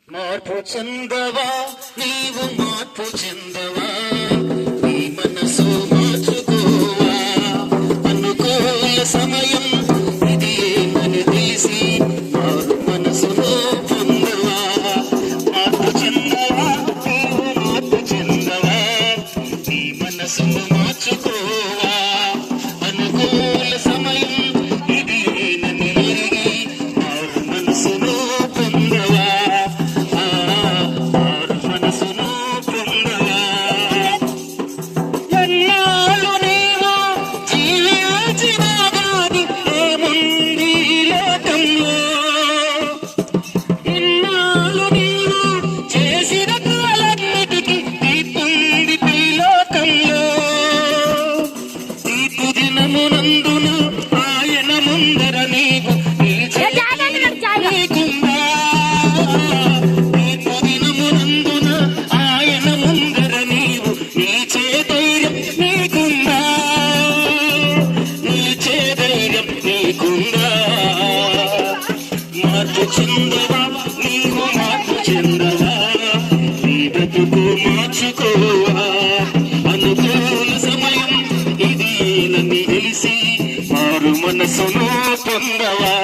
మార్పు చెందవా నీవు మార్పు చెందవా నీ మనసు మార్చుకోవా అనుకోల సమయం ఇది ఏమని తెలిసి మారు మనసులో పొందవా మార్పు చెందవా నీవు మార్పు చెందవా నీ మనసును మార్చుకోవా అనుకోల సమయం ఇది ఏనని ఎరిగి మారు మనసులో పొందవా నందున ఆయన ముందర నీవు నీకుందా దినమునందున ఆయన ముందర నీవు నీచే ధైర్యం నీకుందా నీచే ధైర్యం నీకుందా మార్పు చెందవా నీవు మార్పు చెందవా నీ బ్రతుకు మార్చుకోవా అనుకూల సమయం ఇది నన్ను తెలిసి మారు మనసును పొందవా